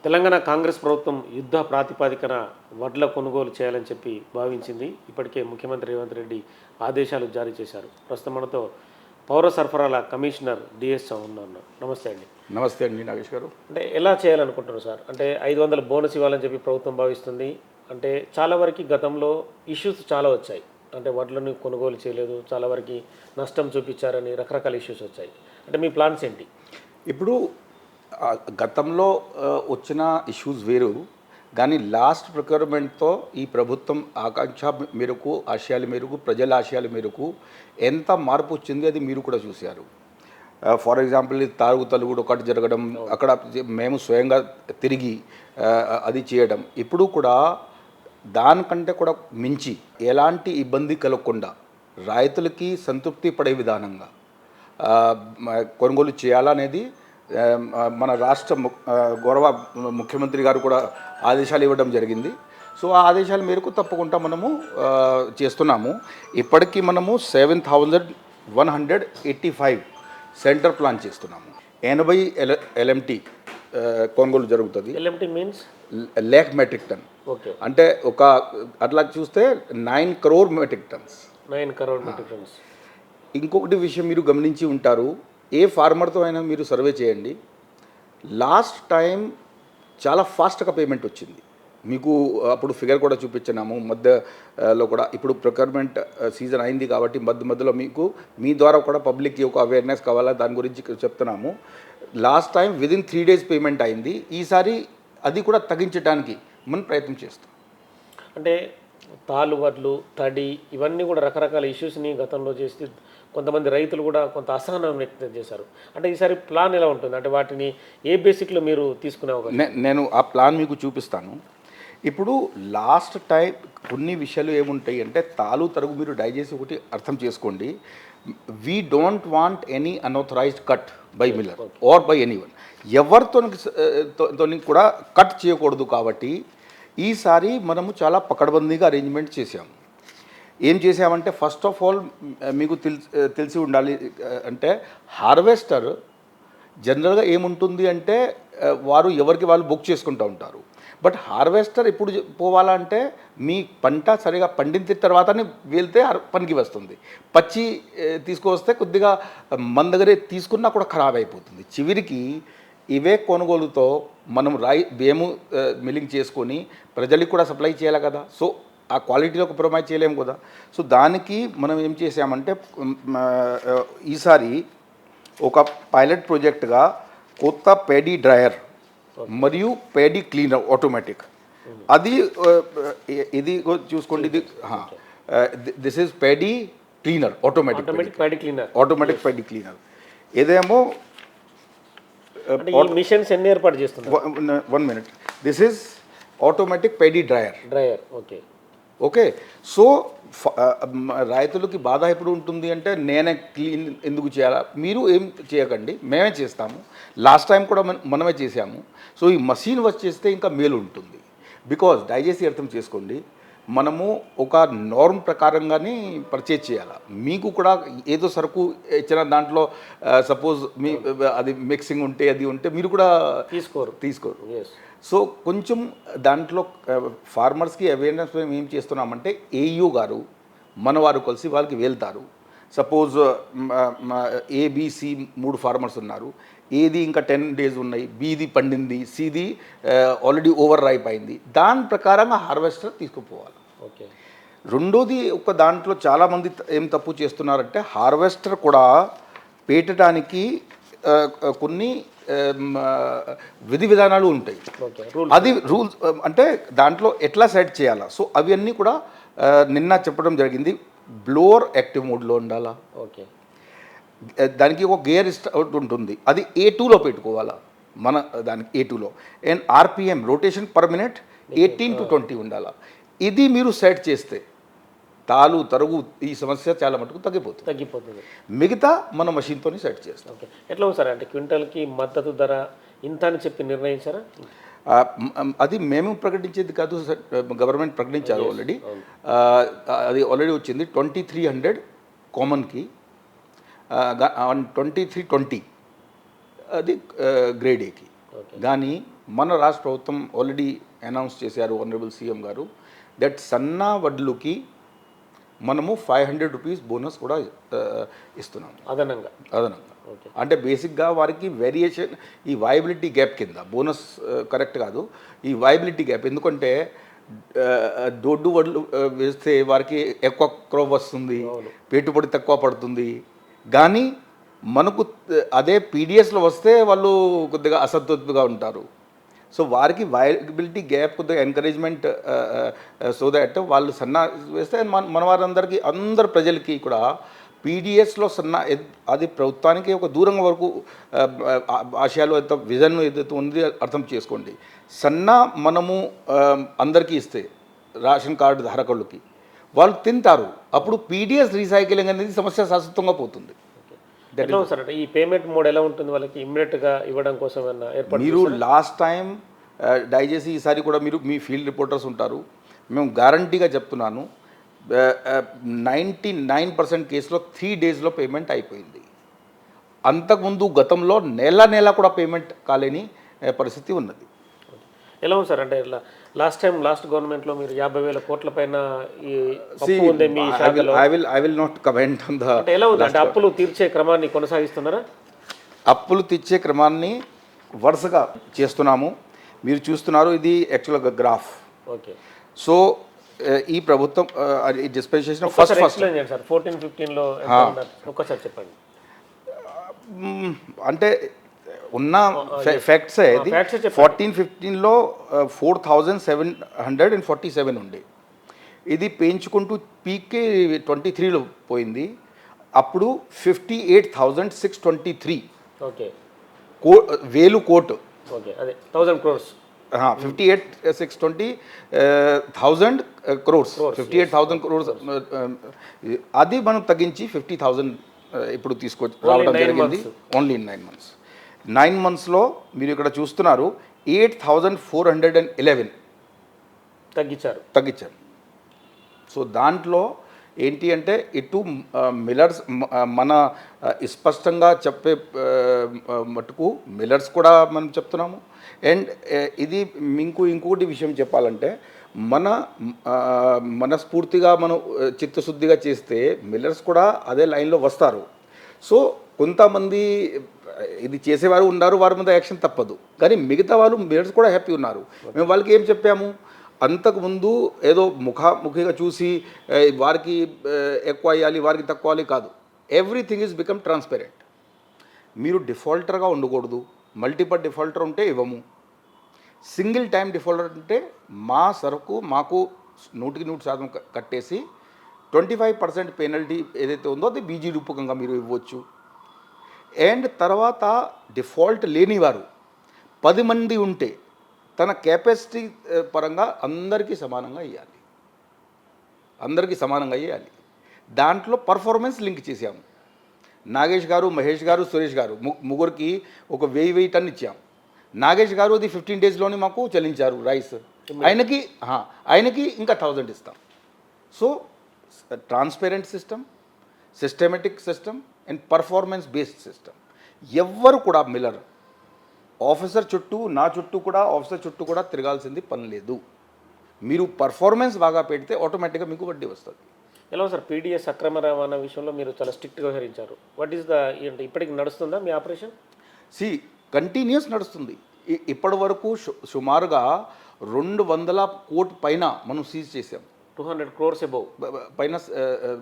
తెలంగాణ కాంగ్రెస్ ప్రభుత్వం యుద్ధ ప్రాతిపదికన వడ్ల కొనుగోలు చేయాలని చెప్పి భావించింది. ఇప్పటికే ముఖ్యమంత్రి రేవంత్ రెడ్డి ఆదేశాలు జారీ చేశారు. ప్రస్తుతం మనతో పౌర సరఫరాల కమిషనర్ డిఎస్ ఉన్నారు. నమస్తే అండి. నమస్తే అండి నాగేష్ గారు. అంటే ఎలా చేయాలనుకుంటున్నారు సార్? అంటే 500 బోనస్ ఇవ్వాలని చెప్పి ప్రభుత్వం భావిస్తుంది. అంటే చాలా వరకు గతంలో ఇష్యూస్ చాలా వచ్చాయి. అంటే వడ్లను కొనుగోలు చేయలేదు, చాలా వరకు నష్టం చూపించారని రకరకాల ఇష్యూస్ వచ్చాయి. అంటే మీ ప్లాన్స్ ఏంటి? ఇప్పుడు గతంలో వచ్చిన ఇష్యూస్ వేరు, కానీ లాస్ట్ ప్రొక్యూర్మెంట్తో ఈ ప్రభుత్వం ఆకాంక్ష మేరకు, ఆశయాల మేరకు, ప్రజల ఆశయాల మేరకు ఎంత మార్పు వచ్చింది అది మీరు కూడా చూశారు. ఫర్ ఎగ్జాంపుల్ తారుగు తలుగుడు ఒకటి జరగడం, అక్కడ మేము స్వయంగా తిరిగి అది చేయడం. ఇప్పుడు కూడా దానికంటే కూడా మించి ఎలాంటి ఇబ్బంది కలగకుండా రైతులకి సంతృప్తి పడే విధానంగా కొనుగోలు చేయాలనేది మన రాష్ట్ర గౌరవ ముఖ్యమంత్రి గారు కూడా ఆదేశాలు ఇవ్వడం జరిగింది. సో ఆ ఆదేశాల మేరకు తప్పకుండా మనము చేస్తున్నాము. ఇప్పటికీ మనము 7,185 సెంటర్ ప్లాన్ చేస్తున్నాము. 80 LMT కొనుగోలు జరుగుతుంది. LMT means lakh metric ton. Okay, అంటే ఒక అట్లా చూస్తే 9 crore metric tons. 9 crore metric tons. ఇంకొకటి విషయం మీరు గమనించి ఉంటారు, ఏ ఫార్మర్తో అయినా మీరు సర్వే చేయండి, లాస్ట్ టైం చాలా ఫాస్ట్గా పేమెంట్ వచ్చింది. మీకు అప్పుడు ఫిగర్ కూడా చూపించినాము మధ్యలో కూడా. ఇప్పుడు ప్రొక్యూర్మెంట్ సీజన్ అయింది కాబట్టి మధ్యలో మీకు మీ ద్వారా కూడా పబ్లిక్కి ఒక అవేర్నెస్ కావాలా, దాని గురించి చెప్తున్నాము. Last time within 3 days payment అయింది. ఈసారి అది కూడా తగ్గించడానికి మనం ప్రయత్నం చేస్తాం. అంటే తాలు వడ్లు, తడి, ఇవన్నీ కూడా రకరకాల ఇష్యూస్ని గతంలో చేసి కొంతమంది రైతులు కూడా కొంత అసహనం వ్యక్తం చేశారు. అంటే ఈసారి ప్లాన్ ఎలా ఉంటుంది? అంటే వాటిని ఏ బేసిక్లో మీరు తీసుకునే అవకాశం? నేను ఆ ప్లాన్ మీకు చూపిస్తాను. ఇప్పుడు లాస్ట్ టైం కొన్ని విషయాలు ఏముంటాయి అంటే, తాలు తరుగు మీరు దయచేసి ఒకటి అర్థం చేసుకోండి. We don't want any unauthorized cut by miller or by anyone. ఎవరితో కూడా కట్ చేయకూడదు. కాబట్టి ఈసారి మనము చాలా పకడ్బందీగా అరేంజ్మెంట్ చేసాము. ఏం చేసామంటే, ఫస్ట్ ఆఫ్ ఆల్ మీకు తెలిసి ఉండాలి అంటే, హార్వెస్టర్ జనరల్గా ఏముంటుంది అంటే వారు ఎవరికి వాళ్ళు బుక్ చేసుకుంటూ ఉంటారు. బట్ హార్వెస్టర్ ఎప్పుడు పోవాలంటే మీ పంట సరిగా పండిన తర్వాతనే వెళ్తే పనికి వస్తుంది. పచ్చి తీసుకువస్తే కొద్దిగా మన దగ్గరే తీసుకున్నా కూడా ఖరాబ్ అయిపోతుంది. చివరికి ఇవే కొనుగోలుతో మనం బియ్యము మిల్లింగ్ చేసుకొని ప్రజలకు కూడా సప్లై చేయాలి కదా. సో ఆ క్వాలిటీలో ప్రొవైడ్ చేయలేము కదా. సో దానికి మనం ఏం చేసామంటే, ఈసారి ఒక పైలట్ ప్రాజెక్ట్గా కొత్త పేడీ డ్రయర్ మరియు పేడీ క్లీనర్ ఆటోమేటిక్, అది ఇది చూసుకోండి. ఇది this is paddy cleaner, automatic paddy cleaner. ఇదేమో మిషన్స్ ఎన్ని ఏర్పాటు చేస్తున్నారు? 1 minute. This is automatic paddy dryer. Okay okay. So రైతులకి బాధ ఎప్పుడు ఉంటుంది అంటే, నేనే క్లీన్ ఎందుకు చేయాలా? మీరు ఏం చేయకండి, మేమే చేస్తాము. లాస్ట్ టైం కూడా మనమే చేసాము. సో ఈ మషీన్ వచ్చేస్తే ఇంకా మేలు ఉంటుంది. బికాజ్ దయచేసి అర్థం చేసుకోండి, మనము ఒక నార్మ్ ప్రకారంగానే పర్చేజ్ చేయాలి. మీకు కూడా ఏదో సరుకు ఇచ్చిన దాంట్లో సపోజ్ మీ అది మిక్సింగ్ ఉంటే అది ఉంటే మీరు కూడా తీసుకోరు. సో కొంచెం దాంట్లో ఫార్మర్స్కి అవేర్నెస్ మేము ఏం చేస్తున్నామంటే, ఏఈఓ గారు మన వారు కలిసి వాళ్ళకి వెళ్తారు. సపోజ్ ఏబిసి 3 ఫార్మర్స్ ఉన్నారు, ఏది ఇంకా 10 days ఉన్నాయి, బీది పండింది, సిది ఆల్రెడీ ఓవర్ రైప్ అయింది, దాని ప్రకారంగా హార్వెస్టర్ తీసుకుపోవాలి. ఓకే. రెండోది, ఒక దాంట్లో చాలామంది ఏం తప్పు చేస్తున్నారంటే, హార్వెస్టర్ కూడా పెట్టడానికి కొన్ని విధి విధానాలు ఉంటాయి. అది రూల్స్ అంటే దాంట్లో ఎట్లా సెట్ చేయాలా. సో అవన్నీ కూడా నిన్న చెప్పడం జరిగింది. బ్లోవర్ యాక్టివ్ మోడ్లో ఉండాలా. ఓకే. దానికి ఒక గేర్ ఉంటుంది, అది A2లో పెట్టుకోవాలా మన దానికి A2లో. And RPM rotation per minute 18 to 20 ఉండాలా. ఇది మీరు సెట్ చేస్తే తాలు తరుగు ఈ సమస్య చాలా మటుకు తగ్గిపోతుంది. మిగతా మన మషిన్తోని సెట్ చేస్తాం. ఓకే. ఎట్లా ఉంది సార్? అంటే క్వింటల్కి మద్దతు ధర ఇంత అని చెప్పి నిర్ణయించారా? అది మేము ప్రకటించేది కాదు, గవర్నమెంట్ ప్రకటించారు ఆల్రెడీ. అది ఆల్రెడీ వచ్చింది 2300 కామన్కి, 2320 అది గ్రేడ్ ఏకి. కానీ మన రాష్ట్ర ప్రభుత్వం ఆల్రెడీ అనౌన్స్ చేశారు ఆనరబుల్ సీఎం గారు దట్ సన్నా వడ్లుకి మనము 500 రూపీస్ బోనస్ కూడా ఇస్తున్నాము అదనంగా. అదనంగా. ఓకే. అంటే బేసిక్గా వారికి వేరియేషన్ ఈ వయబిలిటీ గ్యాప్ కింద బోనస్ కరెక్ట్ కాదు, ఈ వయబిలిటీ గ్యాప్. ఎందుకంటే దొడ్డు వడ్లు వేస్తే వారికి ఎక్కువ క్రాప్ వస్తుంది, పెట్టుబడి తక్కువ పడుతుంది. కానీ మనకు అదే పీడిఎస్లో వస్తే వాళ్ళు కొద్దిగా అసంతృప్తిగా ఉంటారు. సో వారికి వయబిలిటీ గ్యాప్ కొద్దిగా ఎంకరేజ్మెంట్ సో దాట్ వాళ్ళు సన్నా వేస్తే మన వారందరికీ అందరు ప్రజలకి కూడా పీడిఎస్లో సన్నా అది ప్రభుత్వానికి ఒక దూరం వరకు ఆశయాలు ఎంత విజన్ ఏదైతే ఉంది అర్థం చేసుకోండి. సన్నా మనము అందరికీ ఇస్తే రేషన్ కార్డు ధారకులకి వాళ్ళు తింటారు, అప్పుడు పీడిఎస్ రీసైక్లింగ్ అనేది సమస్య శాశ్వతంగా పోతుంది. ఎట్లా ఉంది సార్ అంటే ఈ పేమెంట్ మోడ్ ఎలా ఉంటుంది వాళ్ళకి ఇమ్మీడియట్గా ఇవ్వడం కోసం ఏమన్నా ఏర్పాటు మీరు లాస్ట్ టైం దయచేసి ఈసారి కూడా మీరు మీ ఫీల్డ్ రిపోర్టర్స్ ఉంటారు, మేము గ్యారంటీగా చెప్తున్నాను 99% కేసులో 3 డేస్లో పేమెంట్ అయిపోయింది. అంతకుముందు గతంలో నెల కూడా పేమెంట్ కాలేని పరిస్థితి ఉన్నది. ఎలా ఉంది సార్ అంటే లాస్ట్ గవర్నమెంట్లో మీరు 50,000 కోట్ల పైన ఈ అప్పు ఉంది మీ శాఖలో. I will not comment on the అంటే ఎలా ఉంది అంటే అప్పులు తీర్చే క్రమాన్ని కొనసాగిస్తున్నారా? అప్పులు తీర్చే క్రమాన్ని వరుసగా చేస్తున్నాము. మీరు చూస్తున్నారు, ఇది యాక్చువల్గా గ్రాఫ్. ఓకే. సో ఈ ప్రభుత్వం డిస్పెన్సేషన్ ఫస్ట్ ఎక్స్ప్లెయిన్ చేయండి సార్. 14-15లో ఒక్కసారి చెప్పండి. అంటే ఉన్న ఫ్యాక్ట్సే ఇది. 14-15లో 4,747 ఉండే, ఇది పెంచుకుంటూ పీకే 23లో పోయింది. అప్పుడు 58,623 ఓకే వేలు కోటు. ఓకే అదే 1000 crores. 58,620,000 crores 58,000 crores. అది మనం తగ్గించి 50,000 ఇప్పుడు రావడం జరిగింది. Only in 9 months. 9 monthsలో మీరు ఇక్కడ చూస్తున్నారు 8,411 తగ్గించారు. సో దాంట్లో ఏంటి అంటే ఇటు మిల్లర్స్ మన స్పష్టంగా చెప్పే మటుకు మిల్లర్స్ కూడా మనం చెప్తున్నాము. అండ్ ఇది మీకు ఇంకొకటి విషయం చెప్పాలంటే మనస్ఫూర్తిగా మనం చిత్తశుద్ధిగా చేస్తే మిల్లర్స్ కూడా అదే లైన్లో వస్తారు. సో కొంతమంది ఇది చేసేవారు ఉన్నారు, వారి మీద యాక్షన్ తప్పదు. కానీ మిగతా వాళ్ళు మిల్లర్స్ కూడా హ్యాపీ ఉన్నారు. మేము వాళ్ళకి ఏం చెప్పాము, అంతకుముందు ఏదో ముఖాముఖిగా చూసి వారికి ఎక్కువ అయ్యాలి వారికి తక్కువ అవ్వాలి కాదు. Everything is become transparent. మీరు డిఫాల్టర్గా ఉండకూడదు. మల్టిపల్ డిఫాల్టర్ ఉంటే ఇవ్వము. సింగిల్ టైం డిఫాల్టర్ అంటే మా సరుకు మాకు 100% కట్టేసి 25% పెనల్టీ ఏదైతే ఉందో అది బీజీ రూపకంగా మీరు ఇవ్వచ్చు. అండ్ తర్వాత డిఫాల్ట్ లేనివారు 10 మంది ఉంటే తన కెపాసిటీ పరంగా అందరికీ సమానంగా ఇవ్వాలి. దాంట్లో పర్ఫార్మెన్స్ లింక్ చేసాము. నాగేష్ గారు, మహేష్ గారు, సురేష్ గారు ముగ్గురికి ఒక 1000 టన్ను ఇచ్చాము. నాగేష్ గారు అది 15 డేస్లోనే మాకు చెల్లించారు రైస్. ఆయనకి ఇంకా 1000 ఇస్తాం. So transparent system, systematic system and performance based system. ఎవ్వరు కూడా మిల్లర్ ఆఫీసర్ చుట్టూ తిరగాల్సింది పని లేదు. మీరు పర్ఫార్మెన్స్ బాగా పెడితే ఆటోమేటిక్గా మీకు వడ్డీ వస్తుంది. ఎలా సార్ పీడిఎస్ అక్రమ రవాణా విషయంలో మీరు చాలా స్ట్రిక్ట్గా వ్యవహరించారు. వాట్ ఈస్ ద ఇప్పటికి నడుస్తుందా మీ ఆపరేషన్? కంటిన్యూస్ నడుస్తుంది. ఇప్పటి వరకు సుమారుగా 200 కోట్ల పైన మనం సీజ్ చేసాము. 200 crores అబౌవ్ పైన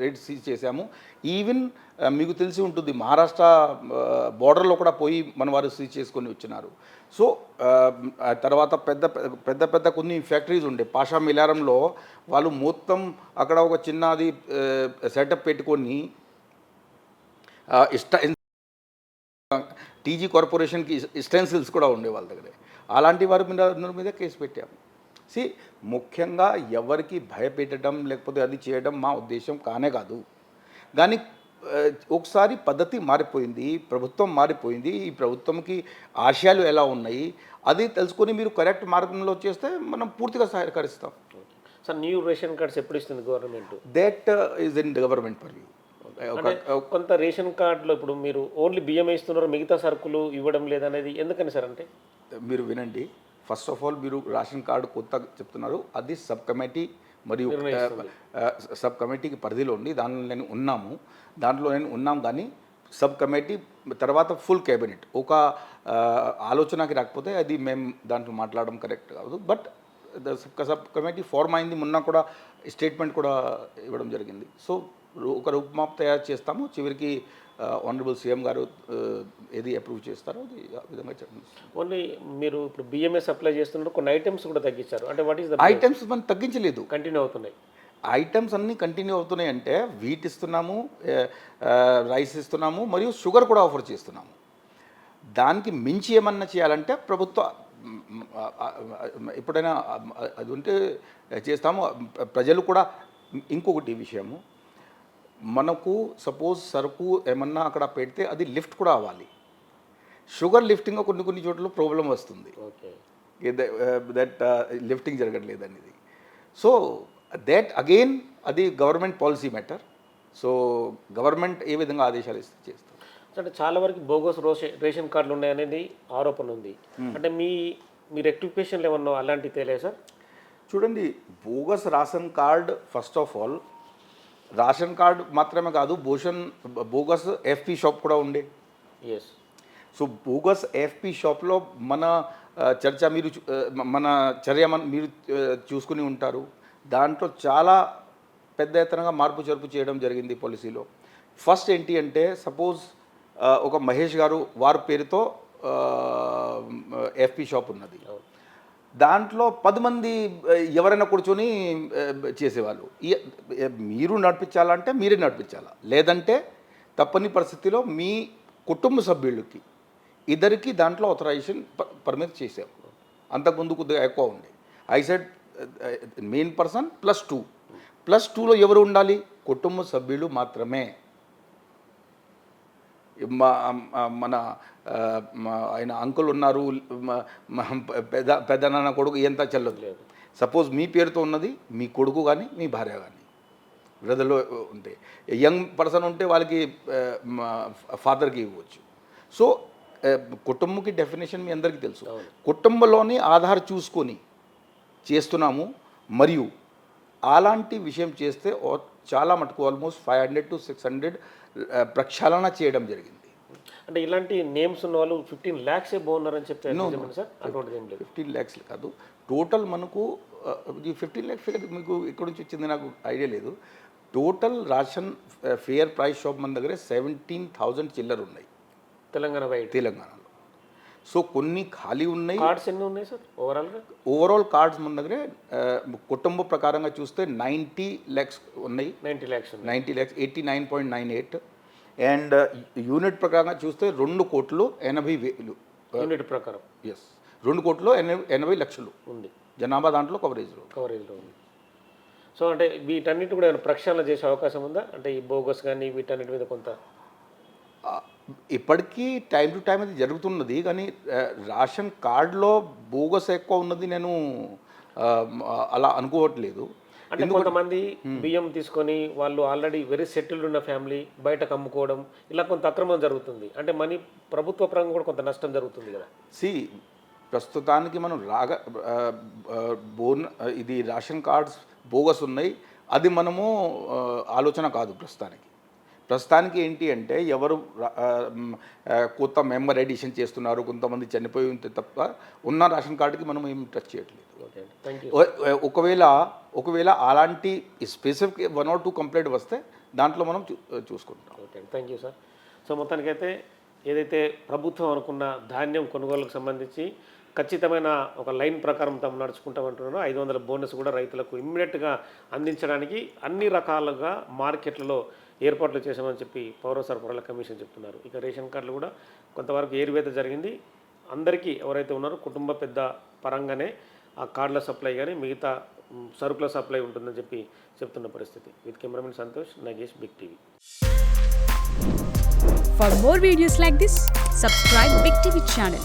రేట్ సీజ్ చేసాము. ఈవెన్ మీకు తెలిసి ఉంటుంది, మహారాష్ట్ర బోర్డర్లో కూడా పోయి మన వారు సీజ్ చేసుకొని వచ్చినారు. సో తర్వాత పెద్ద కొన్ని ఫ్యాక్టరీస్ ఉండే పాషా మిలారంలో వాళ్ళు మొత్తం అక్కడ ఒక చిన్నది సెటప్ పెట్టుకొని టీజీ కార్పొరేషన్కి స్టెన్సిల్స్ కూడా ఉండే వాళ్ళ దగ్గర. అలాంటి వారి మీద కేసు పెట్టాము. ముఖ్యంగా ఎవరికి భయపెట్టడం లేకపోతే అది చేయడం మా ఉద్దేశం కాదు. కానీ ఒకసారి పద్ధతి మారిపోయింది, ప్రభుత్వం మారిపోయింది. ఈ ప్రభుత్వంకి ఆశయాలు ఎలా ఉన్నాయి అది తెలుసుకొని మీరు కరెక్ట్ మార్గంలో చేస్తే మనం పూర్తిగా సహకరిస్తాం. సార్ న్యూ రేషన్ కార్డ్స్ ఎప్పుడు ఇస్తుంది government? That is in government purview. కొంత రేషన్ కార్డులో ఇప్పుడు మీరు ఓన్లీ బియ్యం ఇస్తున్నారు, మిగతా సరుకులు ఇవ్వడం లేదనేది ఎందుకని సార్? అంటే మీరు వినండి, ఫస్ట్ ఆఫ్ ఆల్ మీరు రేషన్ కార్డు కొత్త చెప్తున్నారు, అది సబ్ కమిటీ మరియు సబ్ కమిటీకి పరిధిలో ఉంది. దాంట్లో నేను ఉన్నాం కానీ సబ్ కమిటీ తర్వాత ఫుల్ క్యాబినెట్ ఒక ఆలోచనకి రాకపోతే అది మేము దాంట్లో మాట్లాడడం కరెక్ట్ కాదు. బట్ సబ్ కమిటీ ఫార్మ్ అయింది, మొన్న కూడా స్టేట్మెంట్ కూడా ఇవ్వడం జరిగింది. సో ఒక రూపుమాప్ తయారు చేస్తాము, చివరికి ఆనరబుల్ సీఎం గారు ఏది అప్రూవ్ చేస్తారో అది ఆ విధంగా చెప్పండి. ఓన్లీ మీరు ఇప్పుడు బియ్యమే సప్లై చేస్తున్నారు, కొన్ని ఐటమ్స్ కూడా తగ్గించారు. అంటే వాట్ ఈస్ ద ఐటమ్స్ మనం తగ్గించలేదు, కంటిన్యూ అవుతున్నాయి. ఐటమ్స్ అన్నీ కంటిన్యూ అవుతున్నాయి. అంటే వీట్ ఇస్తున్నాము, రైస్ ఇస్తున్నాము, మరియు షుగర్ కూడా ఆఫర్ చేస్తున్నాము. దానికి మించి ఏమన్నా చేయాలంటే ప్రభుత్వం ఎప్పుడైనా అది ఉంటే చేస్తాము. ప్రజలు కూడా ఇంకొకటి విషయము, మనకు సపోజ్ సరుకు ఏమన్నా అక్కడ పెడితే అది లిఫ్ట్ కూడా అవ్వాలి. షుగర్ లిఫ్టింగ్ కొన్ని చోట్ల ప్రాబ్లం వస్తుంది, ఓకే, దట్ లిఫ్టింగ్ జరగట్లేదు అనేది. సో దట్ అగైన్ అది government policy matter. So government ఏ విధంగా ఆదేశాలు ఇస్తే చేస్తారు. అంటే చాలా వరకు బోగస్ రేషన్ కార్డులు ఉన్నాయనేది ఆరోపణ ఉంది. అంటే మీ రెక్టిఫికేషన్లు ఏమన్నా అలాంటివి తెలియదు సార్? చూడండి, bogus ration card first of all ration card మాత్రమే కాదు, బోగస్ ఎఫ్పి షాప్ కూడా ఉండే. ఎస్. సో బోగస్ ఎఫ్పి షాప్లో మన చర్య మీరు చూసుకుని ఉంటారు. దాంట్లో చాలా పెద్ద ఎత్తునగా మార్పు చేర్పు చేయడం జరిగింది పాలసీలో. ఫస్ట్ ఏంటి అంటే, సపోజ్ ఒక మహేష్ గారు వారి పేరుతో ఎఫ్పి షాప్ ఉన్నది, దాంట్లో 10 మంది ఎవరైనా కూర్చొని చేసేవాళ్ళు. మీరు నడిపించాలంటే మీరే నడిపించాలా, లేదంటే తప్పని పరిస్థితిలో మీ కుటుంబ సభ్యులకి ఇద్దరికి దాంట్లో ఆథరైజేషన్ పర్మిట్ చేసాము. అంతకుముందు కొద్దిగా ఎక్కువ ఉండే. ఐ సెడ్ మెయిన్ పర్సన్ +2లో ఎవరు ఉండాలి? కుటుంబ సభ్యులు మాత్రమే. మన ఆయన అంకుల్ ఉన్నారు, పెద్దనాన్న కొడుకు ఎంత చెల్లదు లేదు. సపోజ్ మీ పేరుతో ఉన్నది మీ కొడుకు కానీ మీ భార్య కానీ బ్రదర్లో ఉంటే, యంగ్ పర్సన్ ఉంటే వాళ్ళకి ఫాదర్కి ఇవ్వచ్చు. సో కుటుంబంకి డెఫినేషన్ మీ అందరికీ తెలుసు. కుటుంబంలోని ఆధార్ చూసుకొని చేస్తున్నాము. మరియు అలాంటి విషయం చేస్తే చాలా మటుకు ఆల్మోస్ట్ 500 to 600 ప్రక్షాళన చేయడం జరిగింది. అంటే ఇలాంటి నేమ్స్ ఉన్న వాళ్ళు 15 lakhs బాగున్నారని చెప్తే సార్? అటువంటిది ఏం లేదు. 15 lakhs కాదు, టోటల్ మనకు ఈ 15 lakh ఫిగర్ మీకు ఎక్కడి నుంచి వచ్చింది నాకు ఐడియా లేదు. Total ration fair price shop మన దగ్గర 17,000 చిల్లర ఉన్నాయి తెలంగాణలో. సో కొన్ని ఖాళీ ఉన్నాయి. కార్డ్స్ ఎన్ని ఉన్నాయి సార్ ఓవరాల్ కార్డ్స్ మన దగ్గర కుటుంబ ప్రకారంగా చూస్తే 90 lakhs ఉన్నాయి. 90 lakhs 89.98. అండ్ యూనిట్ ప్రకారంగా చూస్తే 2,80,00,000 యూనిట్ ప్రకారం. ఎస్, 2,80,00,000 ఉంది జనాభా దాంట్లో కవరేజ్లో ఉంది. సో అంటే వీటన్నిటి కూడా ఏమైనా ప్రక్షాళన చేసే అవకాశం ఉందా? అంటే ఈ బోగస్ కానీ వీటన్నిటి మీద కొంత ఇప్పటికీ టైం టు టైం అది జరుగుతున్నది. కానీ రేషన్ కార్డులో బోగస్ ఎక్కువ ఉన్నది నేను అలా అనుకోవట్లేదు. అంటే కొంతమంది బియ్యం తీసుకొని వాళ్ళు ఆల్రెడీ వెరీ సెటిల్డ్ ఉన్న ఫ్యామిలీ బయటకు అమ్ముకోవడం, ఇలా కొంత అక్రమం జరుగుతుంది. అంటే ప్రభుత్వ పరంగా కూడా కొంత నష్టం జరుగుతుంది కదా. ప్రస్తుతానికి మనం ఇది రేషన్ కార్డ్స్ బోగస్ ఉన్నాయి, అది మనము ఆలోచన కాదు. ప్రస్తుతానికి ఏంటి అంటే, ఎవరు కొత్త మెంబర్ ఎడిషన్ చేస్తున్నారు, కొంతమంది చనిపోయి ఉంటే తప్ప ఉన్న రేషన్ కార్డుకి మనం ఏం టచ్ చేయట్లేదు. ఒకవేళ అలాంటి స్పెసిఫిక్ 1 or 2 కంప్లైంట్ వస్తే దాంట్లో మనం చూసుకుంటాం. Okay, thank you sir. So మొత్తానికైతే ఏదైతే ప్రభుత్వం అనుకున్న ధాన్యం కొనుగోలుకు సంబంధించి ఖచ్చితమైన ఒక లైన్ ప్రకారం తాము నడుచుకుంటామంటున్నారో 500 బోనస్ కూడా రైతులకు ఇమ్మీడియట్గా అందించడానికి అన్ని రకాలుగా మార్కెట్లలో ఏర్పాట్లు చేశామని చెప్పి పౌర సరఫరాల కమిషన్ చెప్తున్నారు. ఇక రేషన్ కార్డులు కూడా కొంతవరకు ఏరువేత జరిగింది. అందరికీ ఎవరైతే ఉన్నారో కుటుంబ పెద్ద పరంగానే ఆ కార్డుల సప్లై కానీ మిగతా సరుకుల సప్లై ఉంటుందని చెప్పి చెప్తున్న పరిస్థితి. With cameraman Santosh, Nagesh, big TV. For more videos like this, subscribe Big TV channel.